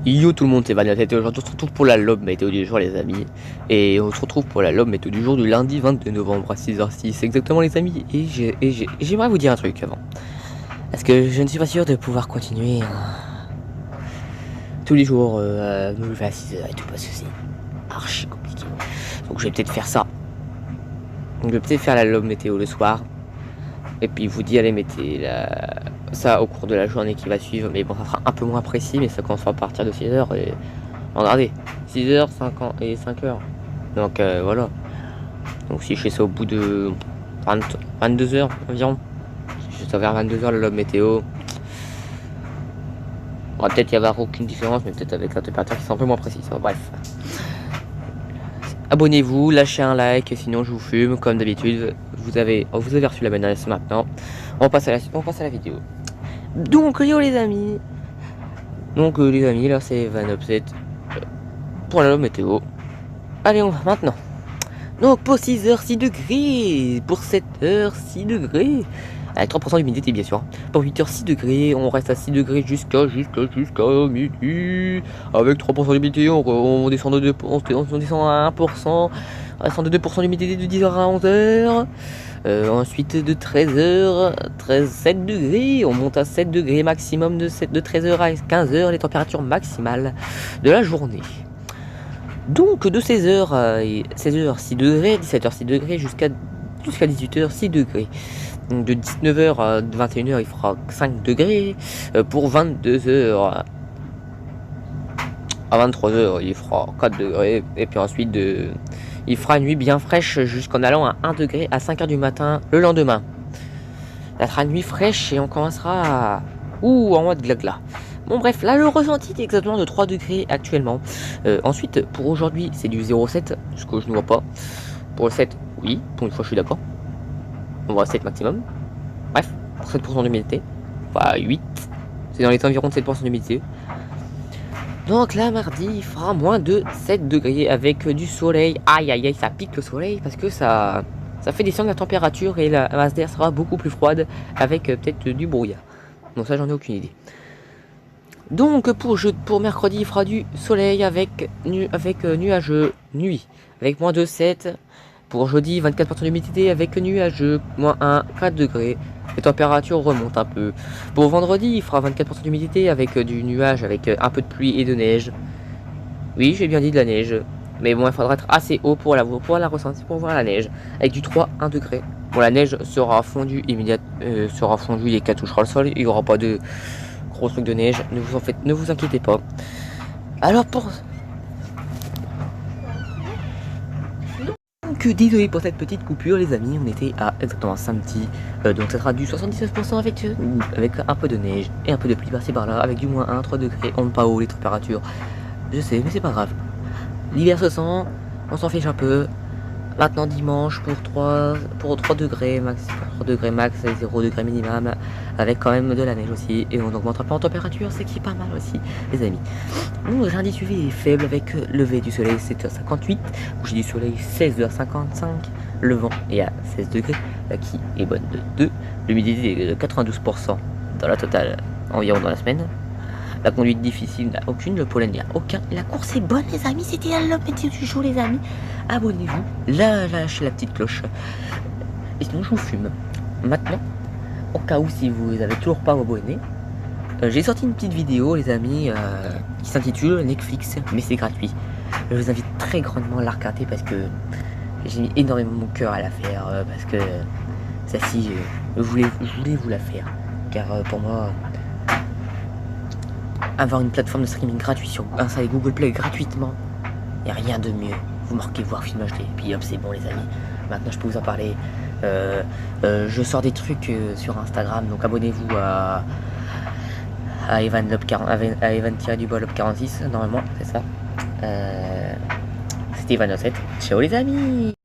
Yo tout le monde, c'est Vanilla Tête et aujourd'hui on se retrouve pour la lobe météo du jour les amis. Et on se retrouve pour la lobe météo du jour du lundi 22 novembre à 6h06 exactement les amis. Et j'aimerais vous dire un truc avant. Parce que je ne suis pas sûr de pouvoir continuer tous les jours à me lever à 6h et tout parce que c'est archi compliqué. Donc je vais peut-être faire ça. Donc je vais peut-être faire la lobe météo le soir. Et puis vous dire allez mettez ça au cours de la journée qui va suivre. Mais bon ça sera un peu moins précis mais ça commencera à partir de 6h et regardez 6h 50 et 5h. Donc voilà. Donc si je fais ça au bout de 22h environ. Si je fais ça vers 22h la lobe météo. On va peut-être y avoir aucune différence mais peut-être avec la température qui sera un peu moins précise. Bref. Abonnez-vous, lâchez un like, sinon je vous fume comme d'habitude. Vous avez reçu la menace maintenant. On passe à la vidéo. Donc yo les amis. Donc les amis, là c'est Van Upset pour la météo. Allez on va maintenant. Donc pour 6h 6 degrés, pour 7h 6 degrés. Avec 3% d'humidité bien sûr. Pour 8h 6 degrés, on reste à 6 degrés jusqu'à midi. Avec 3% d'humidité, on descend de 2%, on descend à 1%. On descend de 2% d'humidité de 10h à 11h. Ensuite de 13h, 7 degrés, on monte à 7 degrés maximum de 13h à 15h, les températures maximales de la journée. Donc de 16h à 6 degrés, 17h 6 degrés jusqu'à 18h 6 degrés. Donc de 19h à 21h il fera 5 degrés. Pour 22h à 23h il fera 4 degrés. Et puis ensuite il fera une nuit bien fraîche jusqu'en allant à 1 degré à 5h du matin le lendemain. Ça sera une nuit fraîche et on commencera en mode glagla. Bon bref, là le ressenti est exactement de 3 degrés actuellement. Ensuite pour aujourd'hui c'est du 0,7, ce que je ne vois pas. Pour le 7, oui, pour une fois je suis d'accord. On va à 7 maximum. Bref, pour 7% d'humidité. Enfin 8. C'est dans les environs de 7% d'humidité. Donc là mardi il fera moins de 7 degrés avec du soleil. Aïe aïe aïe, ça pique le soleil parce que ça fait descendre la température et la masse d'air sera beaucoup plus froide avec peut-être du brouillard. Donc ça j'en ai aucune idée. Donc pour mercredi il fera du soleil avec nuageux nuit avec moins de 7. Pour jeudi 24% d'humidité avec nuageux moins 1 4 degrés. Les températures remontent un peu. Pour vendredi il fera 24% d'humidité avec du nuage avec un peu de pluie et de neige. Oui j'ai bien dit de la neige. Mais bon il faudra être assez haut pour la ressentir, pour voir la neige. Avec du 3-1 degré. Bon la neige sera fondue dès qu'elle touchera le sol. Il n'y aura pas de gros trucs de neige. Ne vous inquiétez pas. Alors donc désolé pour cette petite coupure les amis, on était à exactement samedi, donc ça sera du 79% avec un peu de neige et un peu de pluie par-ci par-là, avec du moins 1, 3 degrés, on ne pas haut les températures, je sais mais c'est pas grave. L'hiver se sent, on s'en fiche un peu. Maintenant dimanche pour 3 degrés max, et 0 degré minimum, avec quand même de la neige aussi, et on n'augmentera pas en température, ce qui est pas mal aussi les amis. Donc lundi suivi est faible avec lever du soleil 7h58, coucher du soleil 16h55, le vent est à 16 degrés, la qui est bonne de 2, l'humidité est de 92% dans la totale environ dans la semaine. La conduite difficile n'a aucune, le pollen n'y a aucun. La course est bonne les amis, c'était la lobe météo du jour les amis. Abonnez-vous, lâchez la petite cloche. Et sinon je vous fume. Maintenant, au cas où si vous n'avez toujours pas abonné, j'ai sorti une petite vidéo les amis qui s'intitule Netflix, mais c'est gratuit. Je vous invite très grandement à la regarder parce que j'ai mis énormément mon cœur à la faire. Parce que celle-ci, je voulais vous la faire. Car pour moi... avoir une plateforme de streaming gratuit sur installer Google Play gratuitement, il n'y a rien de mieux. Vous marquez voir film HD, et puis hop c'est bon les amis. Maintenant je peux vous en parler. Je sors des trucs sur Instagram, donc abonnez-vous à Evan-Lob46, normalement c'est ça. C'était Evan7. Ciao les amis.